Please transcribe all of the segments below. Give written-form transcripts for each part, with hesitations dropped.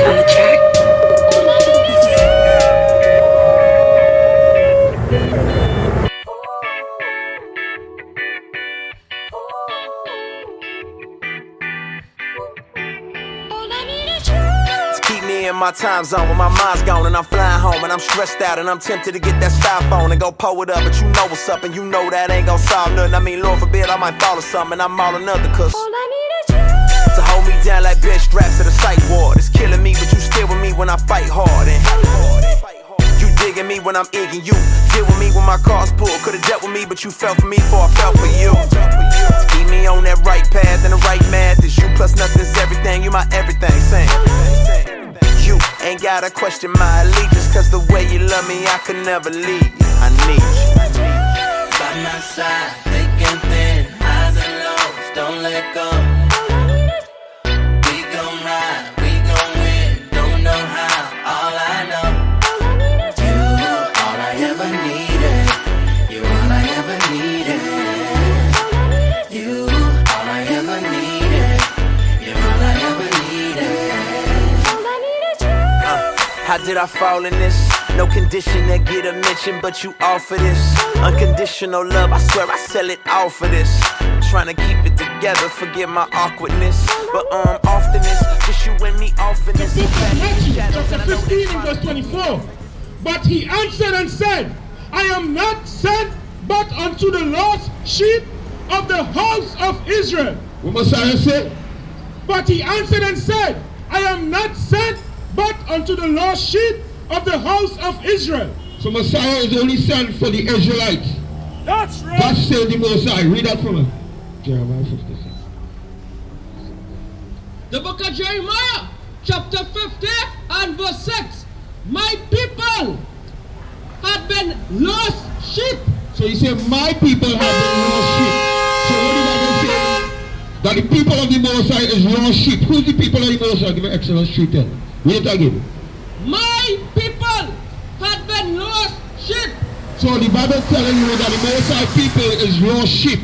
on the track. In my time zone when my mind's gone and I'm flying home and I'm stressed out and I'm tempted to get that styrofoam and go pull it up, but you know what's up and you know that ain't gon' solve nothing. I mean, Lord forbid I might fall or something and I'm all another cause to hold me down like bed straps at a psych ward. It's killing me, but you still with me when I fight hard and you digging me when I'm egging you. Deal with me when my car's pulled. Could've dealt with me, but you fell for me before I fell for you. Keep me on that right path and the right math. It's you plus nothing's everything. You my everything. Sing. You ain't gotta question my allegiance, cause the way you love me, I could never leave you. I need you. By my side, thick and thin, highs and lows, don't let go. We gon' ride, we gon' win, don't know how, all I know. You, all I ever needed. You, all I ever needed. You, all I ever needed. You, all I ever needed. How did I fall in this? No condition that get a mention, but you offer this unconditional love, I swear I sell it all for this. Trying to keep it together, forget my awkwardness. But often it's just you and me off in this. The book of Matthew, chapter 15 and verse 24. But he answered and said, I am not sent but unto the lost sheep of the house of Israel. What Messiah said? But he answered and said, I am not sent but unto the lost sheep of the house of Israel. So Messiah is only sent for the Israelites. That's right. God said the Most High. Read that for me. Jeremiah 56. The book of Jeremiah, chapter 50 and verse 6. My people had been lost sheep. So he said, my people have been lost sheep. So what did I say? That the people of the Most High is lost sheep. Who's the people of the Most High? Give me Exodus 3:10. Read it again. My people had been lost sheep. So the Bible is telling you that the Most High people is lost sheep.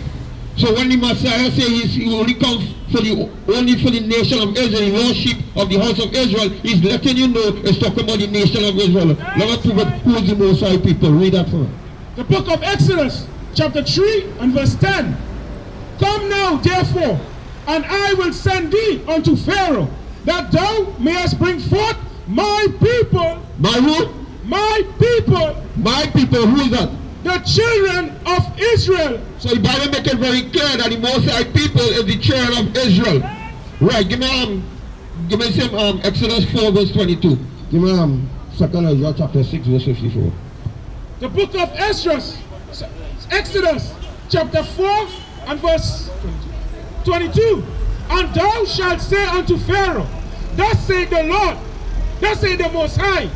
So when the Messiah says he only comes only for the nation of Israel, the lost sheep of the house of Israel, he's letting you know it's talking about the nation of Israel. Let us prove it. Who is the Most High people? Read that for us. The book of Exodus, chapter 3 and verse 10. Come now, therefore, and I will send thee unto Pharaoh, that thou mayest bring forth my people. My who? My people. My people. Who is that? The children of Israel. So the Bible makes it very clear that the Most High people is the children of Israel. Right. Give me some Exodus 4 verse 22. Give me 2nd Ezra chapter 6 verse 54. The book of Exodus chapter 4 and verse 22. And thou shalt say unto Pharaoh, thus saith the Lord, thus saith the Most High,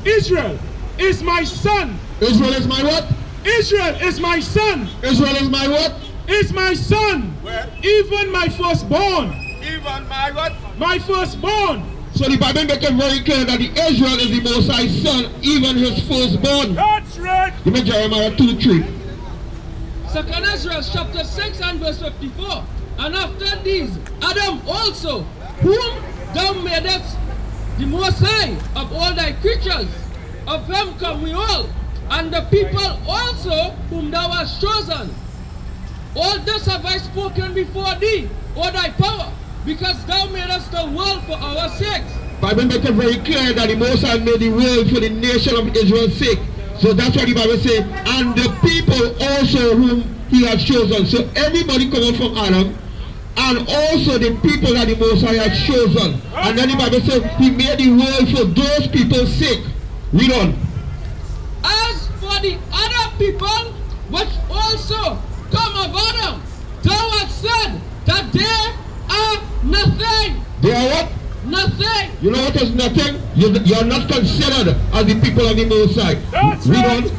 Israel is my son. Israel is my what? Israel is my son. Israel is my what? Is my son. Where? Even my firstborn. Even my what? My firstborn. So the Bible makes it very clear that the Israel is the Most High son, even his firstborn. That's right. Give me Jeremiah 2:3. 2nd Ezra chapter 6 and verse 54. And after these, Adam also, whom thou madest the Most High of all thy creatures, of him come we all, and the people also whom thou hast chosen. All this have I spoken before thee, O thy power, because thou madest the world for our sakes. Bible makes it very clear that the Most High made the world for the nation of Israel's sake. So that's what the Bible says, and the people also whom he has chosen. So everybody coming from Adam, and also the people that the Most High has chosen. And then the Bible says he made the world for those people's sake. Read on. As for the other people, which also come of Adam, thou hast said that they are nothing. They are what? Nothing. You know what is nothing? You are not considered as the people of the Most High. Read on.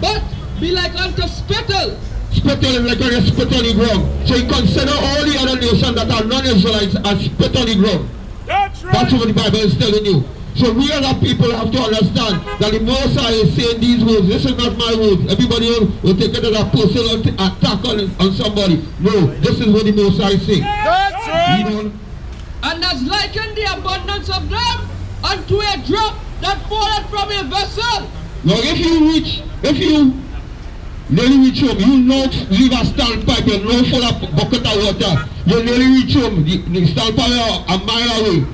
But be like unto spittle. Spittle is like when you spit on the ground. So you consider all the other nations that are non-Israelites as spit on the ground. That's right. That's what the Bible is telling you. So we other people have to understand that the Most High is saying these words. This is not my words. Everybody will take it as a personal attack on somebody. No, this is what the Most High is saying. That's right. You know? And as likened the abundance of them unto a drop that falleth from a vessel. Now if you nearly reach home, you know leave a standpipe, you know full of bucket of water, you nearly reach home, the standpipe a mile away.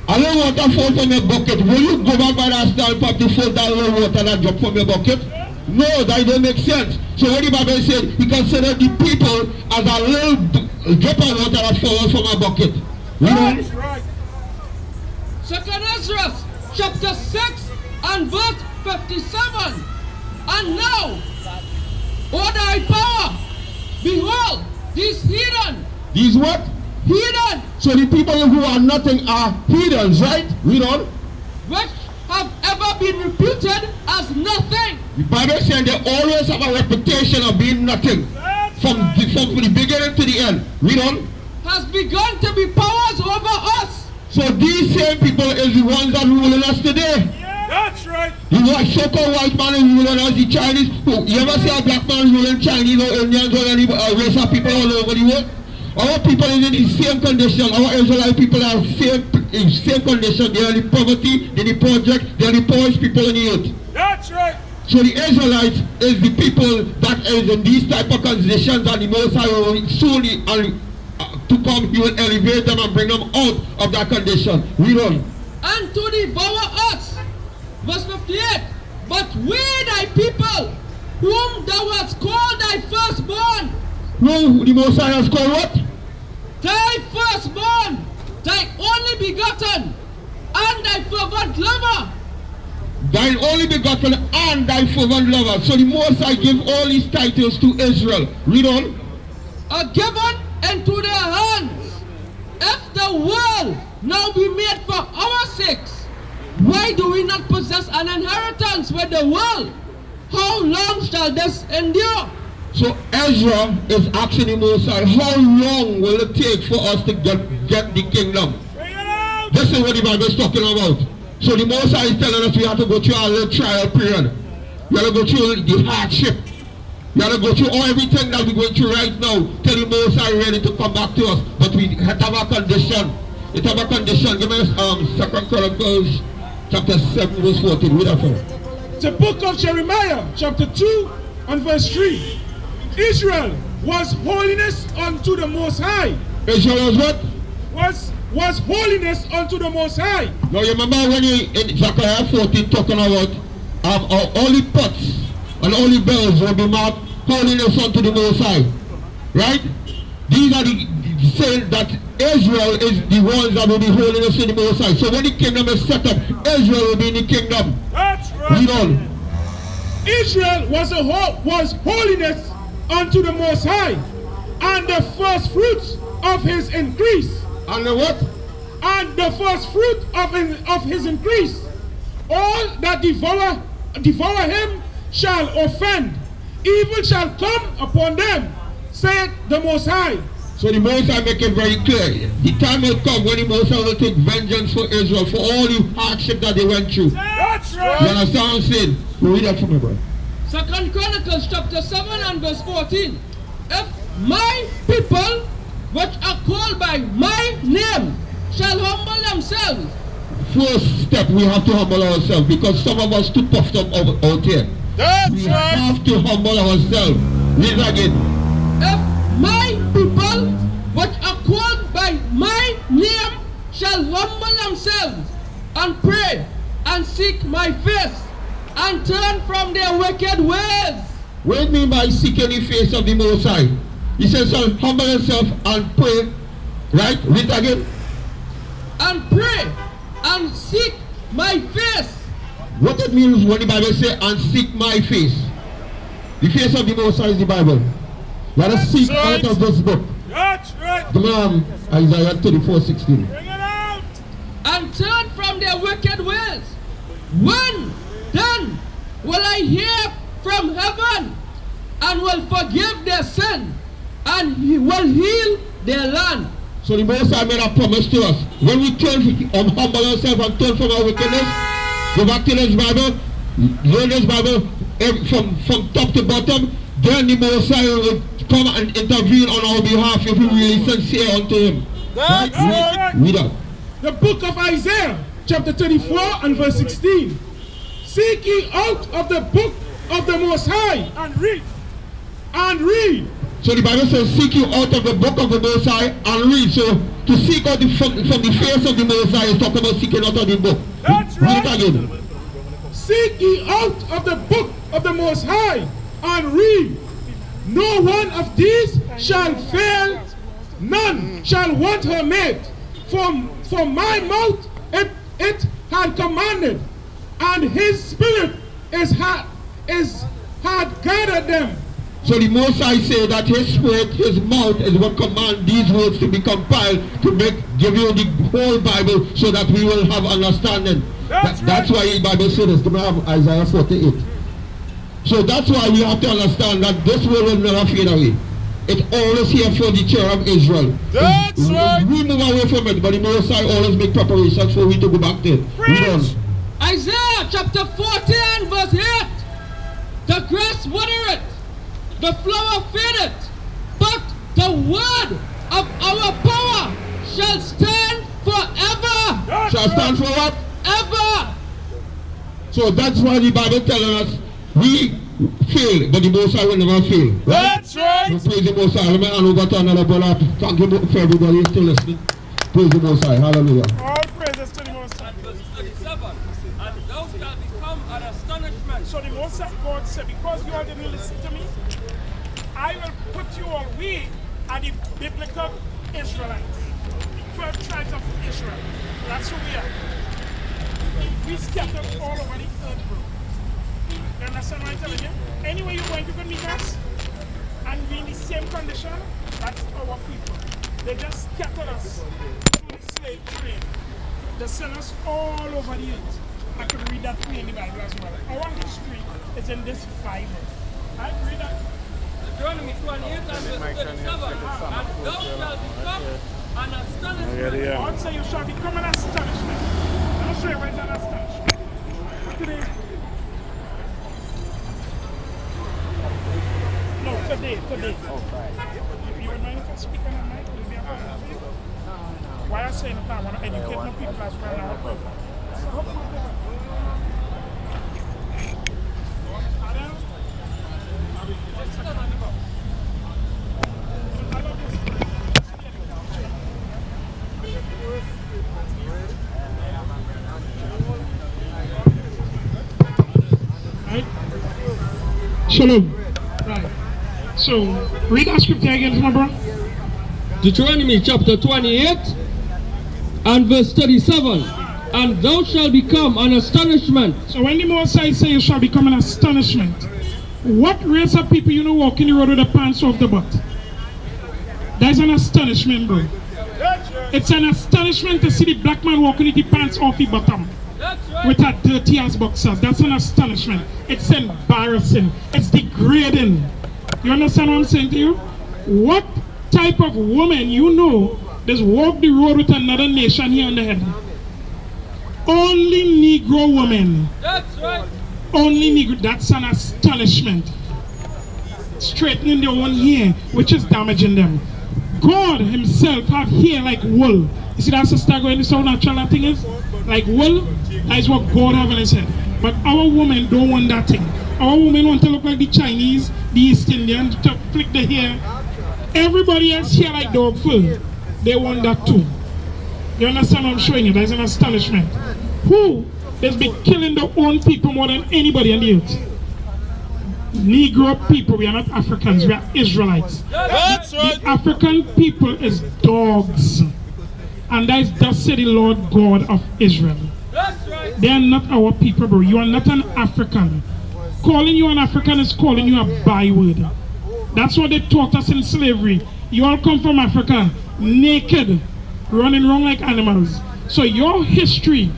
A little water fall from your bucket, will you go back by that standpipe to fill that little water that drop from your bucket? No, that don't make sense. So what the Bible said, he considered the people as a little drop of water that falls from a bucket. You know? Right. Second Ezra chapter 6 and verse 57. And now, O thy power, behold, these heathen. These what? Heathen. So the people who are nothing are heathens, right? Read on. Which have ever been reputed as nothing. The Bible says they always have a reputation of being nothing. From the beginning to the end. Read on. Has begun to be powers over us. So these same people is the ones that ruling us today. That's right. The white so-called white man is ruling us, the Chinese. You ever see a black man ruling Chinese or Indians or any race of people all over the world? Our people is in the same condition. Our Israelite people are in same condition. They are the poverty, they are the project, they are the poorest people in the earth. That's right. So the Israelites is the people that is in these type of conditions, and the Most High will soon to come, he will elevate them and bring them out of that condition. Read on. And to devour us. Verse 58. But we thy people, whom thou hast called thy firstborn. Who the Most High has called what? Thy firstborn, thy only begotten, and thy fervent lover. Thine only begotten and thy fervent lover. So the Most High give all these titles to Israel. Read on. Are given into their hands. If the world now be made for our sakes, why do we not possess an inheritance with the world? How long shall this endure? So Ezra is asking the Most High, how long will it take for us to get the kingdom? This is what the Bible is talking about. So the Most High is telling us we have to go through a little trial period. We have to go through the hardship. We have to go through everything that we're going through right now till the Most High ready to come back to us. But we have a condition. It have a condition. Give us 2 Chronicles chapter 7 verse 14. Read that for us. The book of Jeremiah chapter 2 and verse 3. Israel was holiness unto the Most High. Israel was what? Was holiness unto the Most High. Now you remember when you in Zechariah 14 talking about all the pots and all the bells will be marked holiness unto the Most High. Right? These are the saying that Israel is the ones that will be holiness in the Most High. So when the kingdom is set up, Israel will be in the kingdom. That's right. Read on. Israel was holiness unto the Most High, and the first fruits of his increase. And the what? And the first fruit of his increase. All that devour him shall offend. Evil shall come upon them, saith the Most High. So the Most High make it very clear. The time will come when the Most High will take vengeance for Israel for all the hardship that they went through. That's right. You understand what I'm saying? Read that for me, brother. 2 Chronicles chapter 7 and verse 14. If my people, which are called by my name, shall humble themselves. First step, we have to humble ourselves because some of us too puffed up out here. We have to humble ourselves. Read again. If my people, which are called by my name, shall humble themselves and pray and seek my face and turn from their wicked ways. What do you mean by seeking the face of the Most High? He says, so humble yourself and pray. Right? Read again. And pray and seek my face. What it means when the Bible says, and seek my face. The face of the Most High is the Bible. Let us seek out of this book. That's right. Come on, Isaiah 34:16. Bring it out. And turn from their wicked ways. When then will I hear from heaven and will forgive their sin and he will heal their land. So the Most High made a promise to us. When we turn humble ourselves and turn from our wickedness, go back to this Bible, learn this Bible from top to bottom, then the Most High will come and intervene on our behalf if we really sincere unto him. That's right. Read up. The book of Isaiah chapter 34 and verse 16. Seek ye out of the book of the Most High and read. And read. So the Bible says, seek you out of the book of the Most High and read. So to seek out from the face of the Most High is talking about seeking out of the book. That's Read right. it again. Seek ye out of the book of the Most High and read. No one of these shall fail, none shall want her mate. For my mouth it had commanded, and his spirit had gathered them. So the Most High say that his spirit, his mouth is what command these words to be compiled to give you the whole Bible so that we will have understanding. That's why the Bible says this. Come have Isaiah 48. So that's why we have to understand that this world will never fade away. It's always here for the children of Israel. That's right. We move away from it, but the Most High always make preparations for we to go back there. Read on. Isaiah chapter 40 and verse 8. The grass withereth, the flower fadeth, but the word of our power shall stand forever. Shall stand for what? Ever. So that's why the Bible telling us we fail, but the Most High will never fail. That's right. So praise the Most High. Let me hand over to another brother. Thank you for everybody still listening. Praise the Most High. Hallelujah. All praises to the Most High. Verse 37. And thou shalt become an astonishment. So the Most High God said, because you all didn't listen to me, I will put you all, we are the biblical Israelites, the 12 tribes of Israel. That's who we are. We scattered all over the earth, bro. You understand what I'm telling you? Anywhere you're going, you can meet us and be in the same condition. That's our people. They just scattered us through the slave trade. They sent us all over the earth. I could read that for you in the Bible as well. Our history is in this Bible. I read that. Deuteronomy 28 and verse 37. And thou shalt become an astonishment. God said you shall become an astonishment. Let me show you what is an astonishment. Today. No, today. You would mind if I speak on the mic? Will you be a problem for you? Why I say that I want to educate my people as well now. Shalom. Right. So, read that scripture again, my bro. Deuteronomy chapter 28 and verse 37. And thou shalt become an astonishment. So when the Most High say you shall become an astonishment, what race of people you know walking the road with the pants off the butt? That's an astonishment, bro. It's an astonishment to see the black man walking with the pants off the bottom. With a dirty ass boxers. That's an astonishment. It's embarrassing. It's degrading. You understand what I'm saying to you? What type of woman you know just walk the road with another nation here on the head? Only Negro women. That's right. Only Negro. That's an astonishment. Straightening their own hair, which is damaging them. God himself have hair like wool. You see that sister going to how natural that thing is? Like wool, that is what God have in his head. But our women don't want that thing. Our women want to look like the Chinese, the East Indians, to flick the hair. Everybody else here like dog fur. They want that too. You understand what I'm showing you? That's an astonishment. Who has been killing their own people more than anybody on the earth? Negro people. We are not Africans, we are Israelites. That's right. The African people is dogs. And that is thus said the Lord God of Israel. That's right. They are not our people, bro. You are not an African. Calling you an African is calling you a byword. That's what they taught us in slavery. You all come from Africa, naked, running around like animals. So your history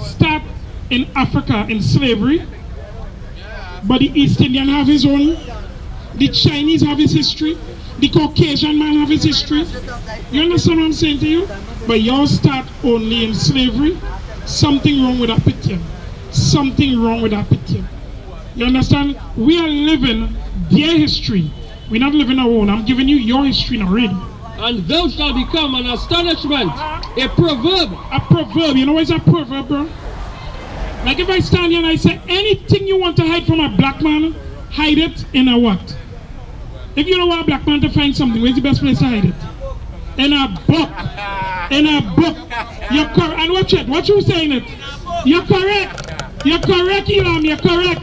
start in Africa in slavery, but the East Indian have his own, the Chinese have his history, the Caucasian man have his history. You understand what I'm saying to you? But y'all start only in slavery. Something wrong with that picture. Something wrong with that picture. You understand? We are living their history. We're not living our own. I'm giving you your history now, read. And thou shalt become an astonishment, a proverb. A proverb. You know what's a proverb, bro? Like if I stand here and I say, anything you want to hide from a black man, hide it in a what? If you don't want a black man to find something, where's the best place to hide it? In a book. In a book. You're correct. And watch it. What you saying it? You're correct. You're correct, Elam. You're correct.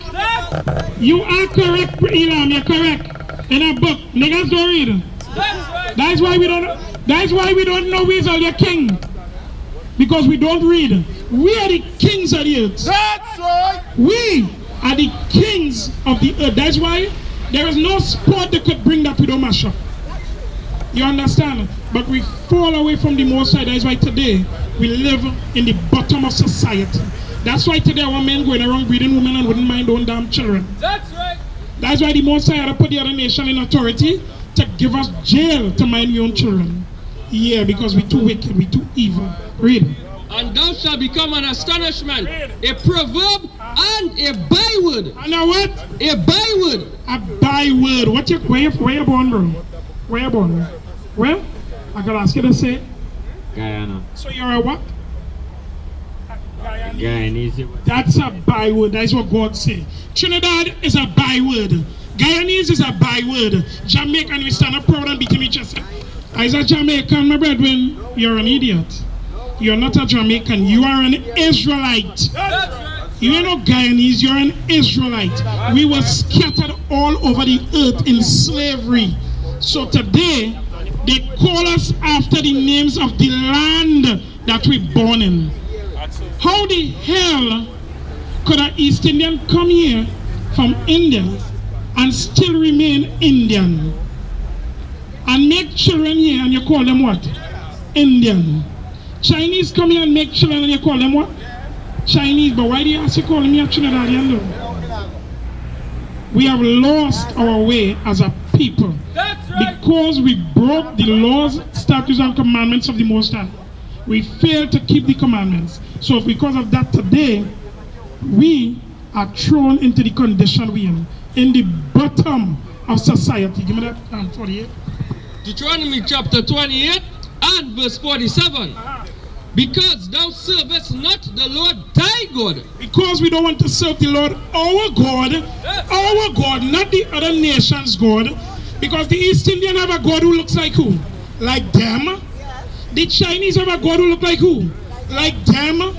You are correct, Elam. You're correct. In a book. Niggas don't read. That's why we don't know who's all your king. Because we don't read. We are the kings of the earth. That's right. We are the kings of the earth. That's why there is no sport that could bring that we don't mash up. You understand? But we fall away from the Most High. That's why today we live in the bottom of society. That's why today our men going around breeding women and wouldn't mind own damn children. That's right. That's why the Most High had to put the other nation in authority to give us jail to mind your own children. Yeah, because we're too wicked, we're too evil. Read. And thou shalt become an astonishment, a proverb, and a byword. And a what? A byword. A byword. Where you born, bro? Where you born? Well, I gotta ask you to say. Guyana. So you're a what? Guyanese. That's a byword. That's what God say. Trinidad is a byword. Guyanese is a byword. Jamaican, we stand up proud and beating each other. As a Jamaican, my brethren, you're an idiot. You're not a Jamaican. You are an Israelite. You ain't no Guyanese. You're an Israelite. We were scattered all over the earth in slavery. So today, they call us after the names of the land that we're born in. How the hell could an East Indian come here from India and still remain Indian? And make children here and you call them what? Indian. Chinese come here and make children and you call them what? Chinese. But why do you ask to call me a Trinidadian though? We have lost our way as a people. That's right. Because we broke the laws, statutes, and commandments of the Most High. We failed to keep the commandments. So because of that today, we are thrown into the condition we are in the bottom of society. Give me that 48. Deuteronomy chapter 28 and verse 47. Because thou servest not the Lord thy God. Because we don't want to serve the Lord our God, not the other nation's God. Because the East Indian have a God who looks like who? Like them. The Chinese have a God who look like who? Like them.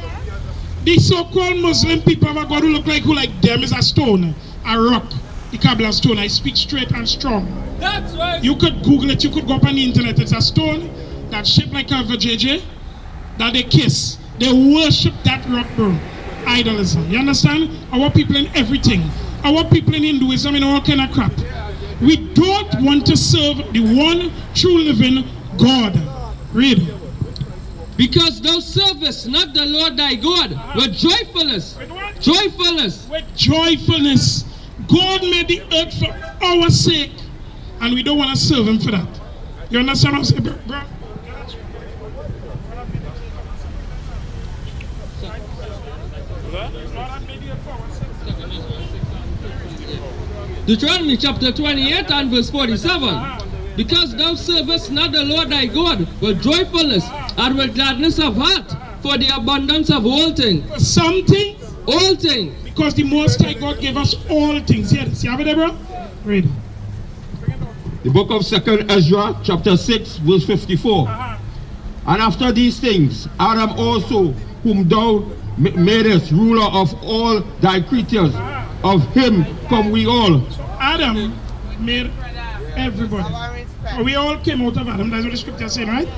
The so-called Muslim people have a God who look like who? Like them. Is a stone, a rock, the Kabbalah stone. I speak straight and strong. That's right. You could Google it, you could go up on the internet. It's a stone that's shaped like a vajayjay that they kiss. They worship that rock, bro. Idolism. You understand? Our people in everything. Our people in Hinduism and all kind of crap. We don't want to serve the one true living God. Read. Because thou servest not the Lord thy God with joyfulness. Joyfulness. With joyfulness. God made the earth for our sake. And we don't want to serve him for that. You understand what I'm saying, bro? Deuteronomy chapter 28 and verse 47. Because thou servest not the Lord thy God with joyfulness and with gladness of heart for the abundance of all things. Something? All things. Because the Most High God gave us all things. Here, see, have it there, bro? Read. The book of 2nd Ezra, chapter 6, verse 54. And after these things, Adam also, whom thou madest ruler of all thy creatures, of him come we all. Adam made everybody. We all came out of Adam. That's what the scripture is saying, right?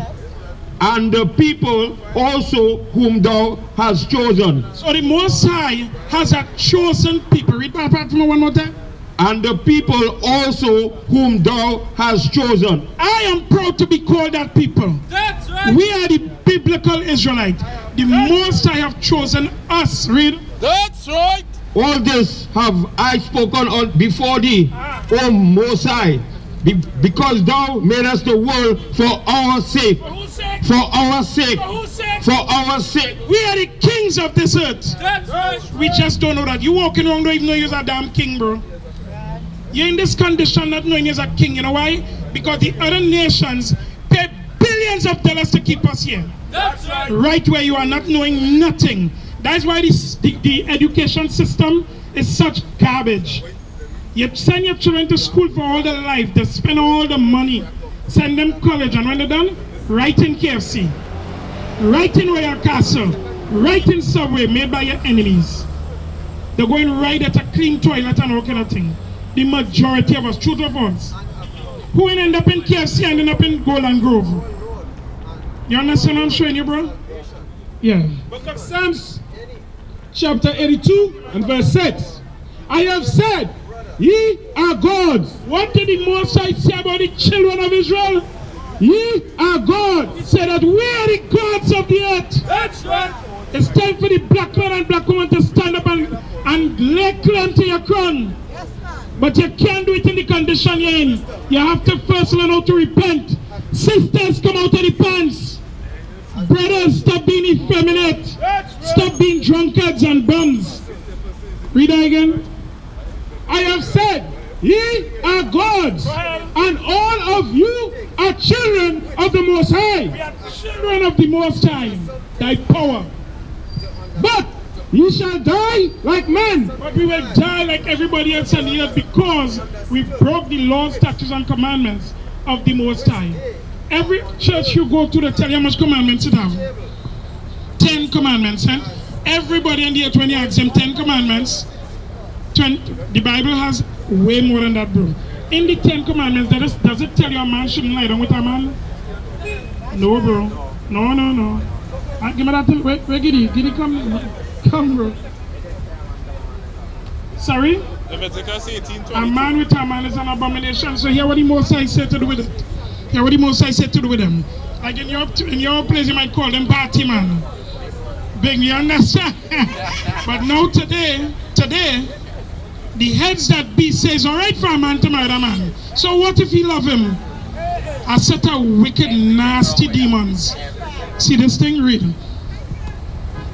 And the people also whom thou hast chosen. So the Most High has a chosen people. Read that part from me one more time. And the people also whom thou hast chosen. I am proud to be called that people. That's right. We are the biblical Israelites. The Most High have chosen us. Read. That's right. All this have I spoken on before thee, O Most High, because thou madest the world for our sake. For whose sake? For our sake. For whose sake? For our sake. We are the kings of this earth. That's right. We just don't know that. You walking around don't even know you're a damn king, bro. You're in this condition not knowing you're a king. You know why? Because the other nations pay millions of dollars to keep us here. That's right. Right where you are not knowing nothing. That's why the education system is such garbage. You send your children to school for all their life. They spend all the money. Send them college. And when they're done, right in KFC. Right in Royal Castle. Right in Subway made by your enemies. They're going right at a clean toilet and all kind of thing. The majority of us, truth of us. Who will end up in KFC and end up in Golden Grove? You understand what I'm showing you, bro? Yeah. Book of Psalms, chapter 82 and verse 6. I have said, ye are gods. What did the Most High say about the children of Israel? Ye are gods. He said that we are the gods of the earth. That's right. It's time for the black man and black woman to stand up and lay claim to your crown. But you can't do it in the condition you're in. You have to first learn how to repent. Sisters, come out of the pants. Brothers, stop being effeminate. Stop being drunkards and bums. Read that again. I have said, ye are gods, and all of you are children of the Most High. We are children of the Most High. Thy power. But ye shall die like men. But we will die like everybody else on the earth because we broke the laws, statutes, and commandments of the Most High. Every church you go to, they tell you how much commandments it have. 10 commandments. Eh? Everybody on the earth, when you ask them 10 commandments, the Bible has way more than that, bro. In the 10 commandments, does it tell you a man shouldn't lie down with a man? No, bro. No. Give me that thing. Wait, Giddy, come, bro. Sorry? Leviticus 18:22. A man with a man is an abomination. So hear what the Most High said to do with it. Hear what the Most High said to do with them. Like in your place, you might call them party man. Big, you understand? But now today, the heads that be says, all right for a man to murder a man. So what if he love him? A set of wicked, nasty demons. See this thing? Read.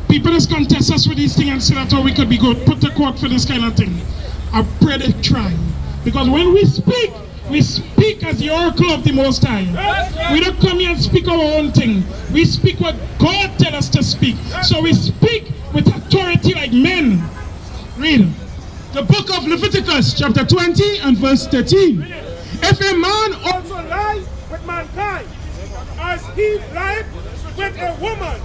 People just contest us with these things and say that's how we could be good. Put the quote for this kind of thing. I pray they try. Because when we speak as the oracle of the Most High. We don't come here and speak our own thing. We speak what God tells us to speak. So we speak with authority like men. Read. The book of Leviticus, chapter 20 and verse 13. If a man also lie with mankind, as he lied with a woman,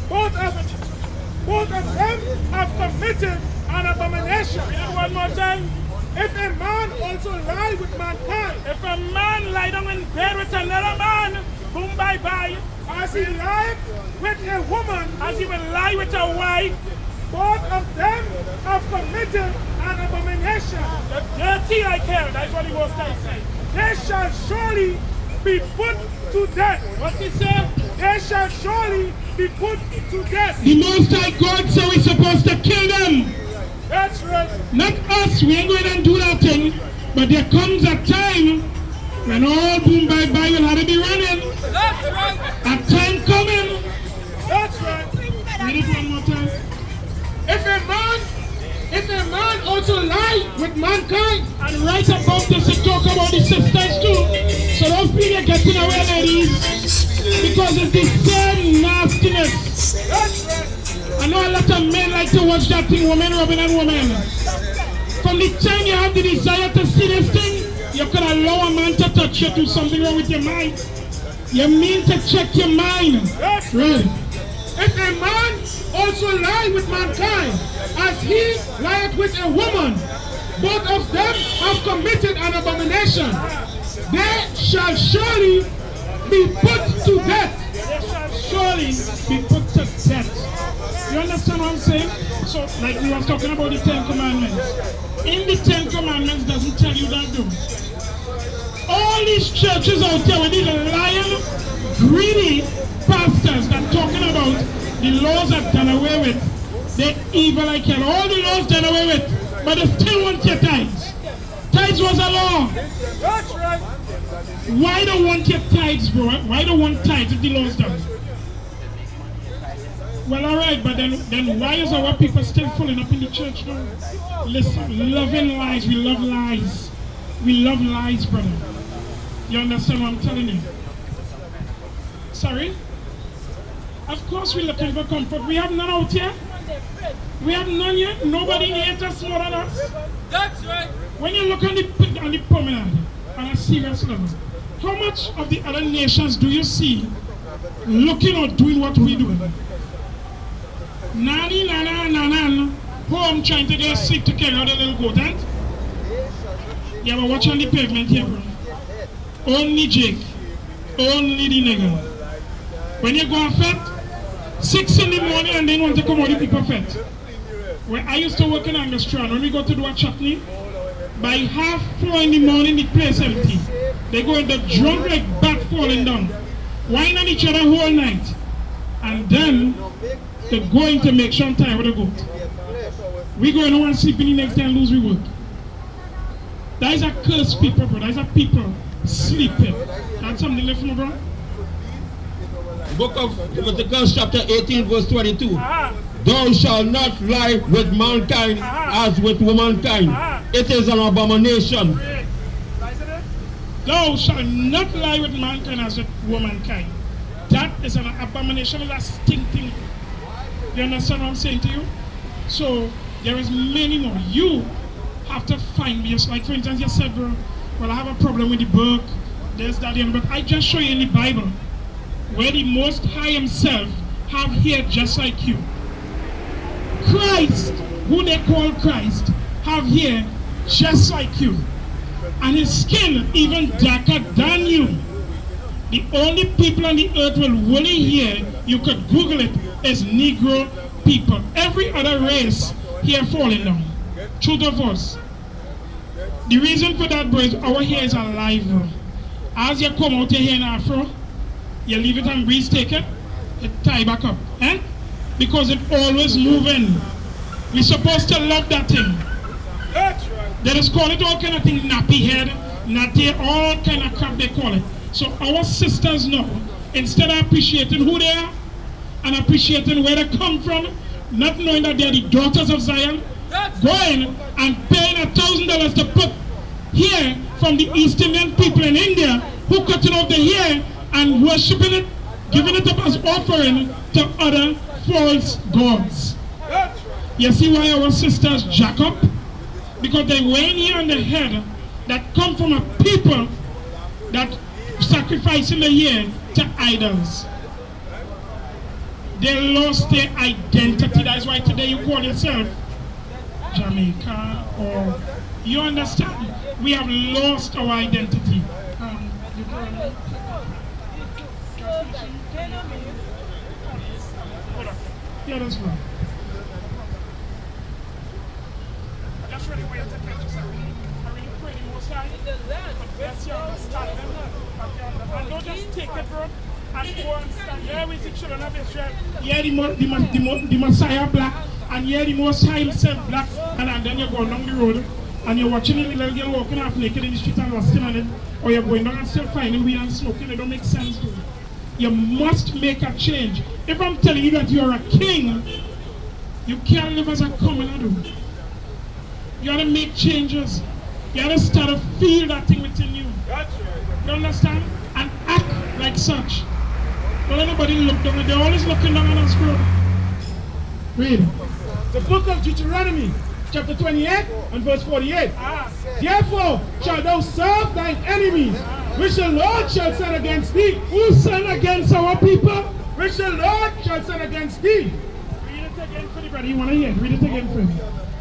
both of them have committed an abomination. One more time. If a man also lie with mankind, If a man lie down in bed with another man, boom, bye-bye. as he lied with a woman, As he will lie with a wife, both of them have committed an abomination. the dirty like hell. That's what the Most High said. They shall surely be put to death. What he said? They shall surely be put to death. The Most High God said we're supposed to kill them. That's right. Not us, we ain't going to do that thing. But there comes a time when all boom bye-bye will have to be running. That's right. A time coming. That's right. Read it one more time. If a man also lie with mankind, And right above this, it talk about the sisters too. So those people are getting away, ladies. Because it's the same nastiness. that's right. I know a lot of men like to watch that thing, women rubbing on women. From the time you have the desire to see this thing, you can allow a man to touch you, do something wrong with your mind. You mean to check your mind. That's Right. If a man also lie with mankind, as he lied with a woman, both of them have committed an abomination. They shall surely be put to death. They shall surely be put to death. You understand what I'm saying? So, like we were talking about the 10 Commandments. In the 10 Commandments doesn't tell you that though. All these churches out there with these lying, greedy pastors that talking about the laws are done away with. They're evil like hell. All the laws done away with. But they still want your tithes. Tithes was a law. That's right. Why don't want your tithes, bro? Why don't want tithes if the law's done? Well, all right, but then why is our people still falling up in the church now? Listen, loving lies. We love lies. We love lies, brother. You understand what I'm telling you? Sorry? Of course we're looking for comfort. We have none out here. We have none yet. Nobody hates us more than us. That's right. When you look on the promenade, on a serious level, how much of the other nations do you see looking or doing what we do? Nani, nana, nana, home trying to get sick to carry out a little goat, eh? Yeah, but watch on the pavement here, bro. Only Jake. Only the nigger. When you go on fete, 6 in the morning and then want to come out the people fete. When I used to work in an restaurant, when we go to do a chutney, by 4:30 in the morning the place empty. They go in the drunk like bat falling down. Wine on each other whole night. And then they're going to make some time with the goat. We go in and sleep in the next day and lose we work. That is a cursed people, bro. That is a people sleeping. That's something left from my bro. Book of Leviticus chapter 18 verse 22. Thou shalt not lie with mankind as with womankind. It is an abomination. Thou shalt not lie with mankind as with womankind. That is an abomination. It's a stinking. You understand what I'm saying to you? So there is many more. You have to find this. Like for instance, you said, bro, well, I have a problem with the book, this, that, and but I just show you in the Bible where the Most High Himself have here just like you. Christ, who they call Christ, have here just like you. And his skin even darker than you. The only people on the earth will really hear, you could Google it, is Negro people. Every other race here falling down. Truth of us. The reason for that, bro, is our hair is alive, bro. As you come out here in Afro, you leave it and breeze take it, it tie back up. Eh? Because it always moving. We're supposed to love that thing. That's right. They just call it all kind of thing, nappy head, natty, all kind of crap they call it. So our sisters know, instead of appreciating who they are and appreciating where they come from, not knowing that they're the daughters of Zion, going and paying $1,000 to put here from the East Indian people in India who cutting off the hair and worshiping it, giving it up as offering to other false gods. You see why our sisters jack up? Because they weighing here on the head that come from a people that sacrificing the hair to idols. They lost their identity. That's why today you call yourself Jamaica or you understand? We have lost our identity. Yeah, that's right. That's really where to catch us. I really pray the Most High. Bless your understanding. And don't just take it, bro, and go and stand. Here we see children of Israel. Here the Messiah black, and here the Most High himself black. And then you go along the road, and you're watching a little girl walking half naked in the street and lusting on it. Or you're going down and still finding weed and smoking. It don't make sense, bro. You must make a change. If I'm telling you that you're a king, you can't live as a commoner, dude. You gotta make changes. You gotta start to feel that thing within you. You understand? And act like such. Don't let nobody look down. They're always looking down on us, bro. Read. The book of Deuteronomy, chapter 28 and verse 48. Therefore shalt thou serve thine enemies, which the Lord shall send against thee. Who sent against our people? Which the Lord shall send against thee. Read it again for the brother. You want to hear it? Read it again for me.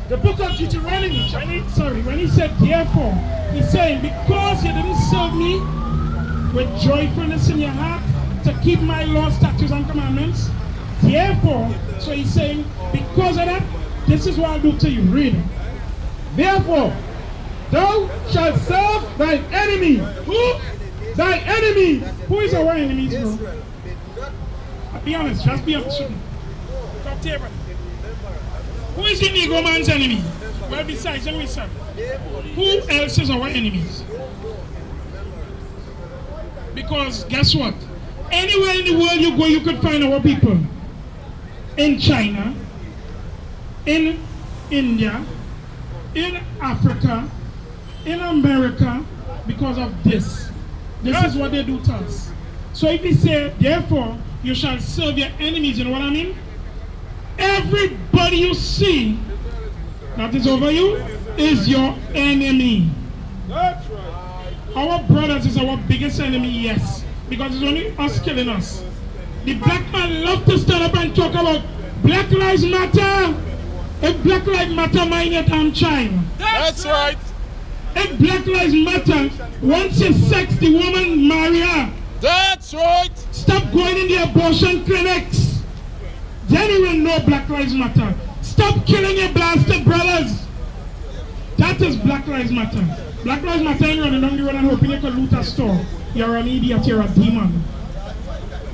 The book of Deuteronomy. When he said therefore, he's saying because you didn't serve me with joyfulness in your heart to keep my laws, statutes, and commandments. Therefore, so he's saying because of that, this is what I'll do to you. Read it. Therefore, thou shalt serve thine enemies. Who? Thy enemies. Who is our enemies, bro? Be honest. Just be honest with me. Talk to you, brother. Who is the Negro man's enemy? Well, besides them, we serve. Who else is our enemies? Because guess what? Anywhere in the world you go, you could find our people. In China, in India, in Africa, in America, because of this. This is what they do to us. So if he say, therefore, you shall serve your enemies, you know what I mean? Everybody you see that is over you is your enemy. That's right. Our brothers is our biggest enemy, yes. Because it's only us killing us. The black man love to stand up and talk about Black Lives Matter. If Black Lives Matter, mind your damn child. That's right. If Black Lives Matter, once you sex the woman, marry her. That's right. Stop going in the abortion clinics. Then you will know Black Lives Matter. Stop killing your blasted brothers. That is Black Lives Matter. Black Lives Matter ain't running down the road and hoping you can loot a store. You're an idiot, you're a demon.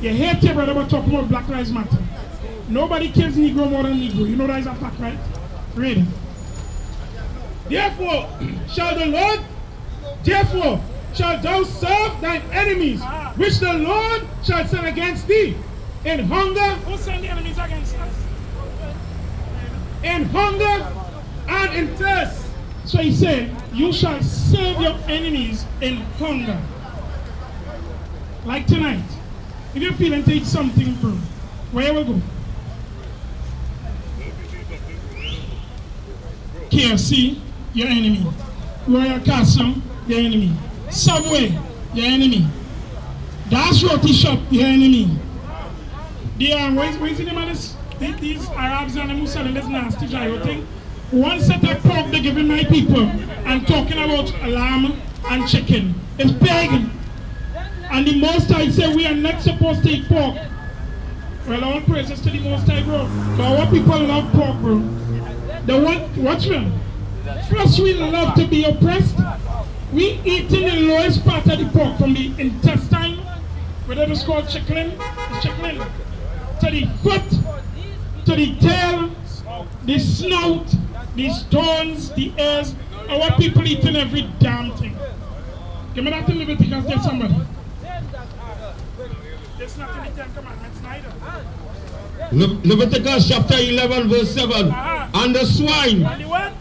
You hate your brother but talking about Black Lives Matter. Nobody kills Negro more than Negro. You know that is a fact, right? Read it. Therefore shall thou serve thine enemies, which the Lord shall send against thee. In hunger, who send the enemies against us? In hunger and in thirst. So he said, you shall serve your enemies in hunger. Like tonight, if you're feeling to eat something, bro, where will go? KFC, your enemy. Royal Castle, your enemy. Subway, your enemy. Das Roti Shop, your enemy. Where's the name of this? These Arabs and them who selling this nasty gyro thing. One set of pork they're giving my people and talking about lamb and chicken. It's pagan. And the Most High say we are not supposed to eat pork. Well, all praises to the Most High, bro. But our people love pork, bro. They want, watch me. First, we love to be oppressed. We eating the lowest part of the pork, from the intestine, whether it's called chicken, to the foot, to the tail, the snout, the stones, the ears. Our people eating every damn thing. Give me that in Leviticus, there's somebody. There's not in the Ten Commandments neither. Leviticus chapter 11 verse 7. And the swine.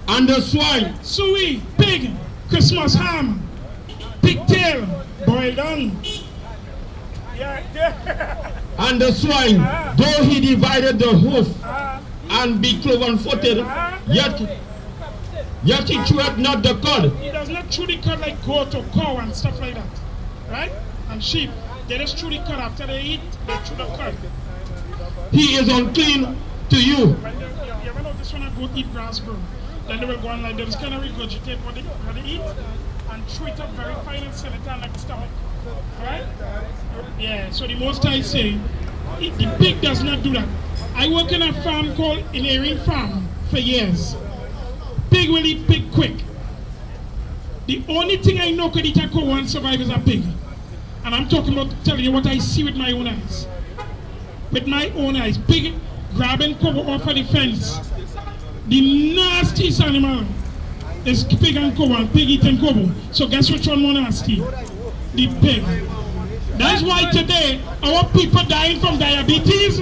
And the swine. Suey, pig, Christmas ham, pigtail, boiled down. And the swine, though he divided the hoof and be cloven-footed, yet he cheweth not the cud. He does not chew the cud like goat or cow and stuff like that. Right? And sheep. They just chew the cud. After they eat, they chew the cud. He is unclean to you. You ever notice when a goat eat grass, bro? Then they will go on like, they just kind of regurgitate what they eat and chew it up very fine and send it down like the stomach. Right? Yeah, so the Most High say, the pig does not do that. I work in a farm called Inarian Farm for years. Pig will eat pig quick. The only thing I know could eat a cow and survive is a pig. And I'm talking about telling you what I see with my own eyes. With my own eyes. Pig grabbing cow off of the fence. The nastiest animal is pig and cow, and pig eating cow. So guess which one more nasty? The pig. That's why today our people dying from diabetes,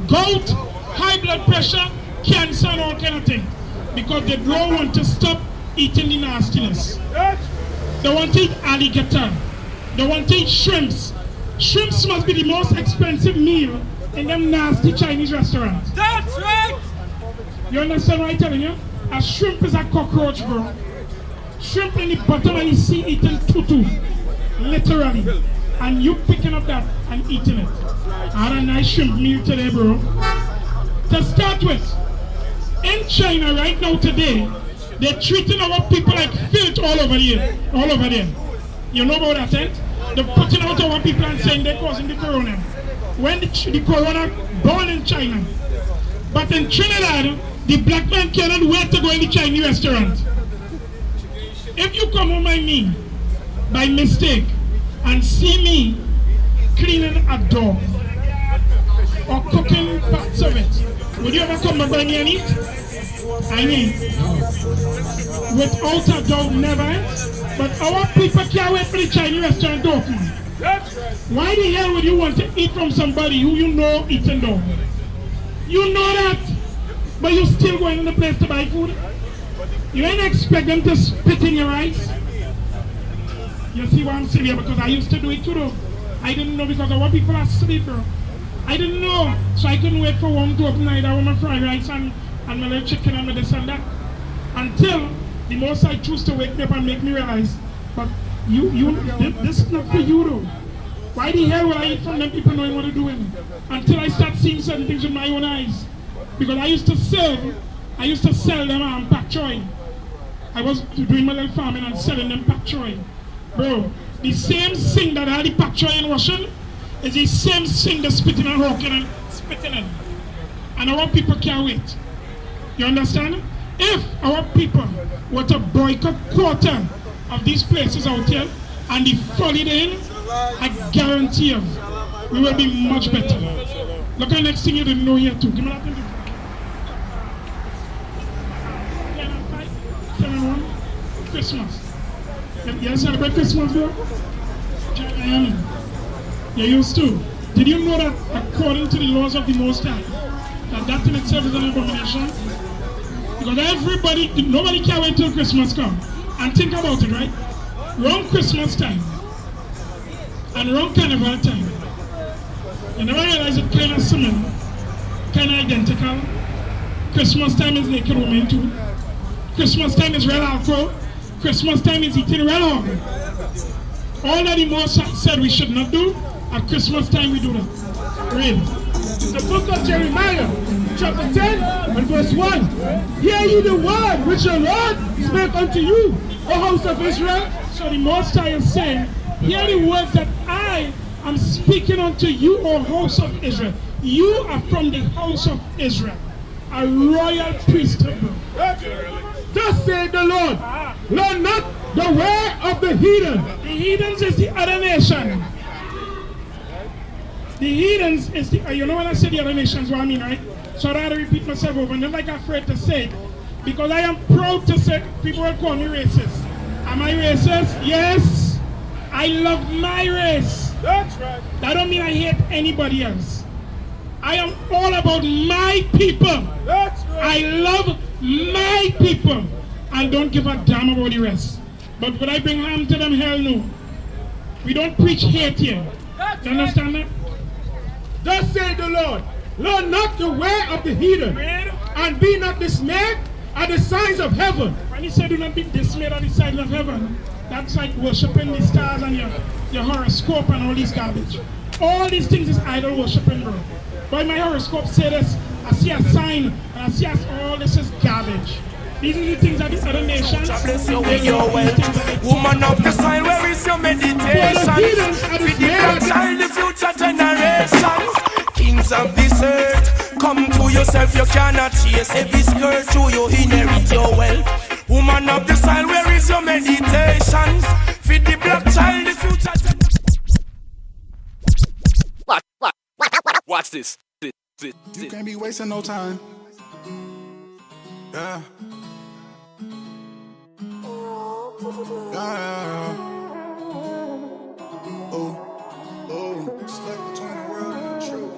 gout, high blood pressure, cancer and all kind of things. Because they don't want to stop eating the nastiness. They want to eat alligator. They want to eat shrimps. Shrimps must be the most expensive meal in them nasty Chinese restaurants. That's right! You understand what I'm telling you? A shrimp is a cockroach, bro. Shrimp in the bottom of the sea eating tutu. Literally. And you picking up that and eating it. I had a nice shrimp meal today, bro. To start with, in China right now today, they're treating our people like filth all over here. All over there. You know about that, eh? They're putting out our people and saying they're causing the corona. When the corona born in China. But in Trinidad, the black man cannot wait to go in the Chinese restaurant. If you come home by me, by mistake, and see me cleaning a dog or cooking parts of it, would you ever come by me and eat? I mean, without a dog, never. But our people can't wait for the Chinese restaurant to open. Why the hell would you want to eat from somebody who you know eating dog? You know that, but you still going in the place to buy food? You ain't expect them to spit in your eyes? You see what I'm saying here? Because I used to do it too though. I didn't know because our people are asleep, bro. I didn't know, so I couldn't wait for one to open night. I want my fried rice and my little chicken and my this and that. Until the most I choose to wake me up and make me realize, but this is not for you though. Why the hell will I eat from them people knowing what they're doing? Until I start seeing certain things with my own eyes. Because I used to sell them pak choy. I was doing my little farming and selling them pak choy. Bro, the same thing that had the pak choy in Russian is the same thing they're spitting and hawking and spitting in. And our people can't wait. You understand? If our people were to boycott quarter of these places out here and they fall it in, I guarantee you, we will be much better. Look at the next thing you didn't know here too. Give me that thing. 10-1, Christmas. You celebrate Christmas, bro? You used to. Did you know that according to the laws of the Most High, that in itself is an abomination? Because nobody can wait till Christmas comes. And think about it, right? Around Christmas time and around Carnival time, you never realize it kind of similar, kind of identical. Christmas time is naked women too. Christmas time is real alcohol. Christmas time is eating real hungry. All that the Most said we should not do, at Christmas time we do that. Read. The book of Jeremiah, chapter 10 and verse 1. Hear ye the word which the Lord spake unto you, O house of Israel. So the Most High is saying, hear the words that I am speaking unto you, O house of Israel. You are from the house of Israel, a royal priesthood. Thus saith the Lord, learn not the way of the heathen. The heathens is the other nation. The heathens is the, you know when I say the other nations, what I mean, right? So I don't repeat myself over, and I'm like afraid to say it. Because I am proud to say, people will call me racist. Am I racist? Yes. I love my race. That's right. That don't mean I hate anybody else. I am all about my people. That's right. I love my people. And don't give a damn about the rest. But would I bring harm to them? Hell no. We don't preach hate here. You understand that? Thus saith the Lord, learn not the way of the heathen, and be not dismayed at the signs of heaven. When he said do not be dismayed at the signs of heaven, that's like worshiping the stars and your horoscope and all this garbage. All these things is idol worshiping, bro. But my horoscope said this, I see a sign, and I see all this is garbage. These are the things that the other nations. Bless you with your wealth. Woman of the soil, where is your meditation? With the black child, the future generation. Kings of this earth, come to yourself, you cannot chase every skirt to you inherit your wealth. Woman of the soil, where is your meditation? With the black child, the future generation. Watch this. You can't be wasting no time. Yeah. Yeah. Oh, stuck between the world and the truth.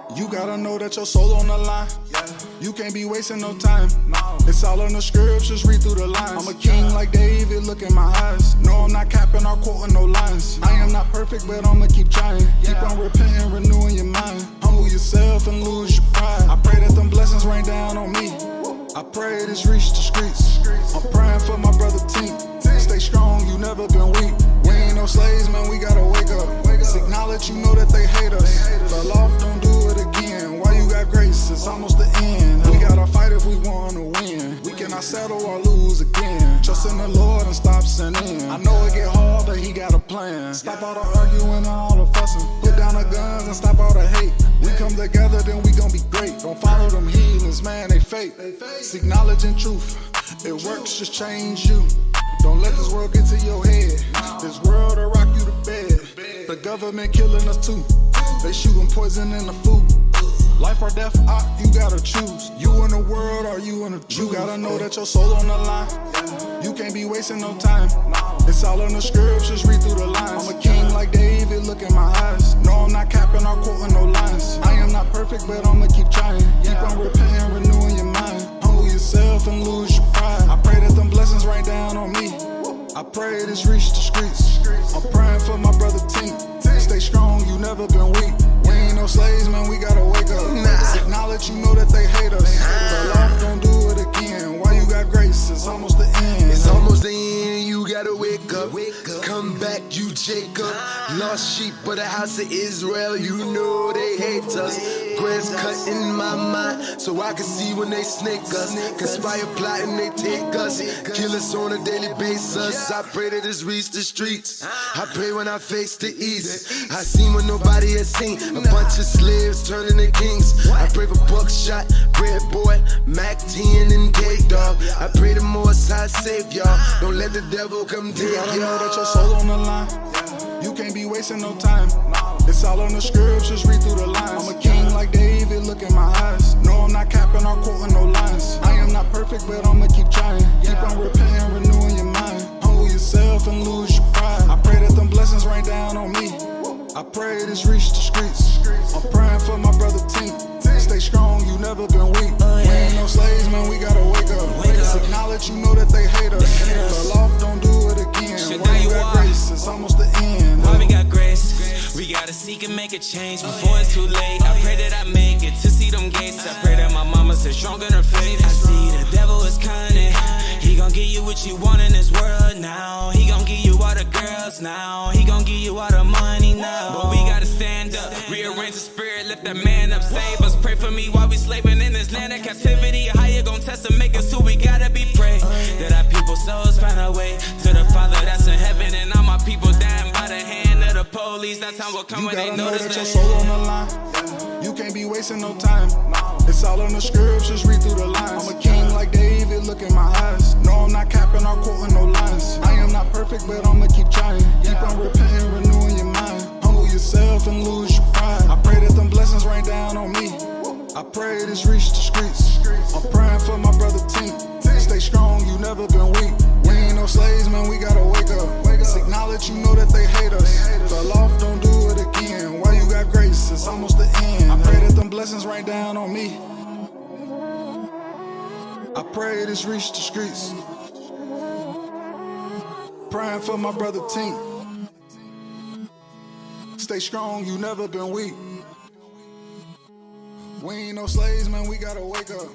Yeah. You gotta know that your soul on the line. Yeah. You can't be wasting no time. No. It's all in the scriptures, read through the lines. I'm a king like David, look in my eyes. No, I'm not capping or quoting no lines. I am not perfect, but I'ma keep trying. Keep on repenting, renewing your mind. Humble yourself and lose your pride. I pray that them blessings rain down on me. I pray this reach the streets. I'm praying for my brother Tink. Stay strong, you never been weak. We ain't no slaves, man, we gotta wake up. Acknowledge, you know that they hate us. Fell off, don't do it again. Why you got grace? It's almost the end. We gotta fight if we wanna win. We cannot settle or lose again. Trust in the Lord and stop sinning. I know it get hard, but he got a plan. Stop all the arguing and all the fussing. Put down the guns and stop all the hate. We come together, then we gon' be great. Don't follow them heathens, man, they fake. Seek knowledge and truth. It works, just change you. Don't let this world get to your head. This world will rock you to bed. The government killing us too. They shooting poison in the food. Life or death, you gotta choose. You in the world or you in the truth. You gotta know that your soul on the line. You can't be wasting no time. It's all in the scriptures, read through the lines. I'm a king like David, look in my eyes. No, I'm not capping or quoting no lines. I am not perfect, but I'ma keep trying. Keep on repenting, renewing your mind. Humble yourself and lose your pride. I pray that them blessings rain down on me. I pray this reach the streets. I'm praying for my brother Tink. never been weak. We ain't no slaves, man, we gotta wake up. Just acknowledge, you know that they hate us. Fell off, don't do it again. Why you got grace? It's almost the end. It's almost the end, you gotta wake up. Come back, you Jacob. Lost sheep of the house of Israel, you know they hate us. Grass cut in my mind, so I can see when they snake us. Conspire plotting, they take us. Kill us on a daily basis. I pray that it's reach the streets. I pray when I face the east. I seen what nobody has seen. A bunch of slaves turning to kings. I pray for buckshot, red boy, Mac 10 and K-Dog. I pray the Most High save y'all. Don't let the devil come take You gotta know that y'all. your soul on the line. You can't be wasting no time. It's all on the scripts, just read through the lines. I'm a king like David, look in my eyes. No, I'm not capping or quoting no lines. I am not perfect, but I'ma keep trying. Keep on repenting, renewing your mind. Humble yourself and lose your pride. I pray that them blessings rain down on me. I pray this reach the streets. I'm praying for my brother Tink. Stay strong, you never been weak. We ain't no slaves, man, we gotta wake up. Just acknowledge, you know that they hate us. Fell off, don't do it again. Why you got grace? It's almost the end. Why we got grace? We gotta seek and make a change before it's too late. I pray that I make it to see them gates. I pray that my mama stays strong in her faith. I see the devil is cunning. He gon' give you what you want in this world now. He gon' give you all the girls now. He gon' give you all the money now. But we gotta stand up, rearrange the spirit, lift that man up, save us. Pray for me while we slaving in this land of captivity. How you gon' test and make us who we gotta be? Pray that our people's souls find a way to the Father that's in heaven. And all my people dying by the hand of the police. That's how we'll come when they You gotta know notice that your us. soul on the line. You can't be wasting no time. It's all on the scripts, just read through the lines. I'm a king like David, look in my eyes. No, I'm not capping or quoting no lines. I am not perfect, but I'ma keep trying. Keep on repenting, renewing your mind. Humble yourself and lose your pride. I pray that them blessings rain down on me. I pray this reach the streets. I'm praying for my brother Tink. Stay strong, you never been weak. We ain't no slaves, man, we gotta wake up. Just acknowledge, you know that they hate us. Fell off, don't do it again. Why you got grace? It's almost the end. I pray that them blessings rain down on me. I pray this reach the streets. Praying for my brother Tink. Stay strong, you never been weak. We ain't no slaves, man, we gotta wake up.